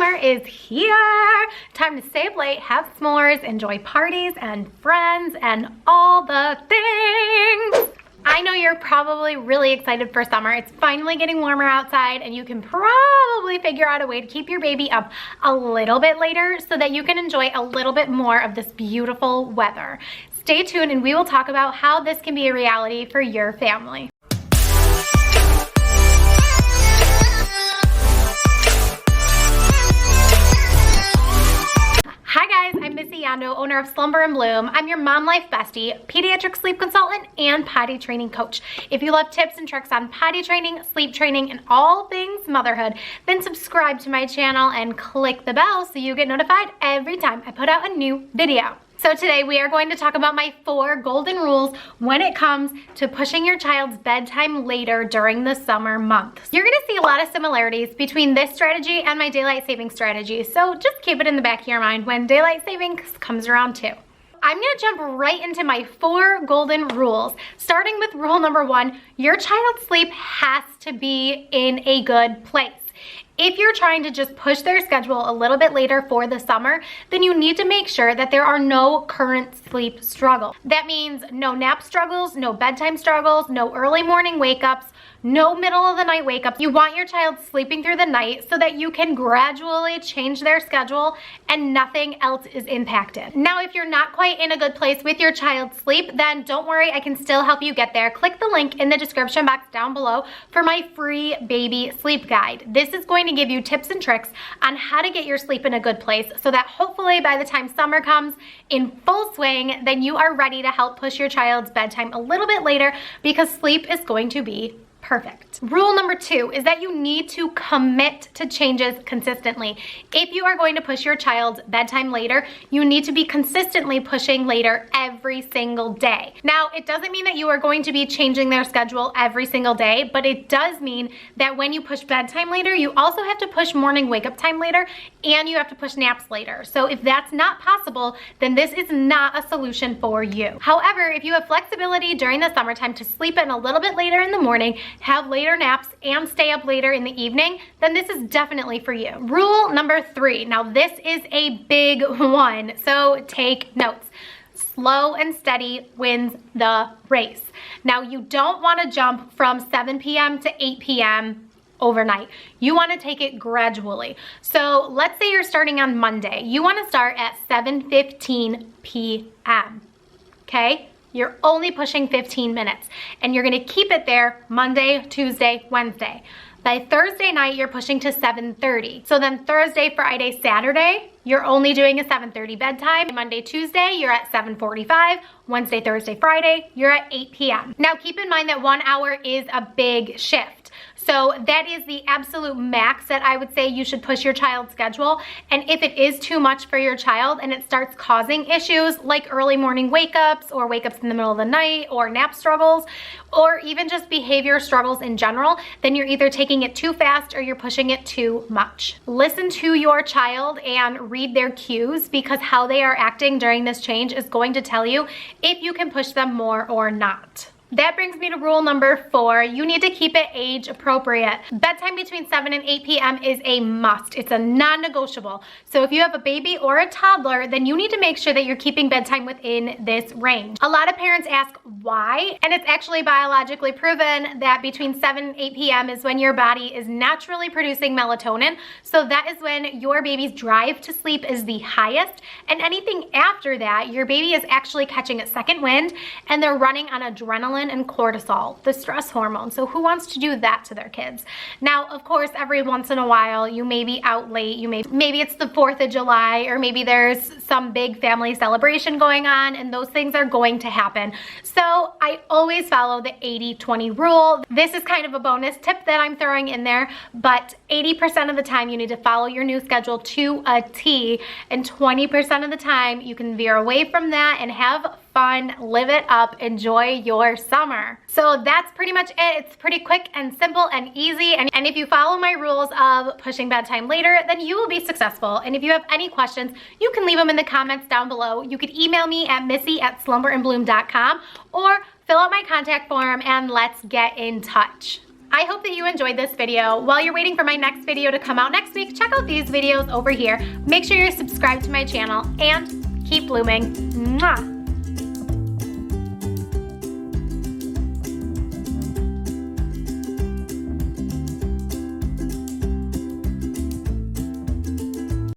Summer is here. Time to stay up late, have s'mores, enjoy parties and friends and all the things. I know you're probably really excited for summer. It's finally getting warmer outside and you can probably figure out a way to keep your baby up a little bit later so that you can enjoy a little bit more of this beautiful weather. Stay tuned and we will talk about how this can be a reality for your family. Hi guys, I'm Missy Yando, owner of Slumber and Bloom. I'm your mom life bestie, pediatric sleep consultant, and potty training coach. If you love tips and tricks on potty training, sleep training, and all things motherhood, then subscribe to my channel and click the bell so you get notified every time I put out a new video. So today we are going to talk about my 4 golden rules when it comes to pushing your child's bedtime later during the summer months. You're gonna see a lot of similarities between this strategy and my daylight saving strategy, so just keep it in the back of your mind when daylight savings comes around too. I'm gonna jump right into my 4 golden rules, starting with rule number 1, your child's sleep has to be in a good place. If you're trying to just push their schedule a little bit later for the summer, then you need to make sure that there are no current sleep struggles. That means no nap struggles, no bedtime struggles, no early morning wake-ups, no middle of the night wake-ups. You want your child sleeping through the night so that you can gradually change their schedule and nothing else is impacted. Now, if you're not quite in a good place with your child's sleep, then don't worry, I can still help you get there. Click the link in the description box down below for my free baby sleep guide. This is going to give you tips and tricks on how to get your sleep in a good place so that hopefully by the time summer comes in full swing, then you are ready to help push your child's bedtime a little bit later because sleep is going to be perfect. Rule number 2 is that you need to commit to changes consistently. If you are going to push your child's bedtime later, you need to be consistently pushing later every single day. Now, it doesn't mean that you are going to be changing their schedule every single day, but it does mean that when you push bedtime later, you also have to push morning wake-up time later, and you have to push naps later. So if that's not possible, then this is not a solution for you. However, if you have flexibility during the summertime to sleep in a little bit later in the morning, have later naps, and stay up later in the evening, then this is definitely for you. Rule number 3. Now this is a big one, so take notes. Slow and steady wins the race. Now you don't want to jump from 7 p.m. to 8 p.m. overnight. You want to take it gradually. So let's say you're starting on Monday. You want to start at 7:15 p.m. Okay? You're only pushing 15 minutes and you're gonna keep it there Monday, Tuesday, Wednesday. By Thursday night, you're pushing to 7:30. So then Thursday, Friday, Saturday, you're only doing a 7:30 bedtime. Monday, Tuesday, you're at 7:45. Wednesday, Thursday, Friday, you're at 8 p.m. Now keep in mind that 1 hour is a big shift. So that is the absolute max that I would say you should push your child's schedule. And if it is too much for your child and it starts causing issues like early morning wake-ups or wake-ups in the middle of the night or nap struggles or even just behavior struggles in general, then you're either taking it too fast or you're pushing it too much. Listen to your child and read their cues because how they are acting during this change is going to tell you if you can push them more or not. That brings me to rule number 4. You need to keep it age appropriate. Bedtime between 7 and 8 p.m. is a must. It's a non-negotiable. So if you have a baby or a toddler, then you need to make sure that you're keeping bedtime within this range. A lot of parents ask why, and it's actually biologically proven that between 7 and 8 p.m. is when your body is naturally producing melatonin. So that is when your baby's drive to sleep is the highest, and anything after that, your baby is actually catching a second wind and they're running on adrenaline and cortisol, the stress hormone. So who wants to do that to their kids? Now, of course, every once in a while, you may be out late. Maybe it's the 4th of July, or maybe there's some big family celebration going on, and those things are going to happen. So I always follow the 80-20 rule. This is kind of a bonus tip that I'm throwing in there, but 80% of the time you need to follow your new schedule to a T, and 20% of the time you can veer away from that and have fun, live it up, enjoy your summer. So that's pretty much it. It's pretty quick and simple and easy. And if you follow my rules of pushing bedtime later, then you will be successful. And if you have any questions, you can leave them in the comments down below. You could email me at missy@slumberandbloom.com or fill out my contact form and let's get in touch. I hope that you enjoyed this video. While you're waiting for my next video to come out next week, check out these videos over here. Make sure you're subscribed to my channel and keep blooming. Mwah!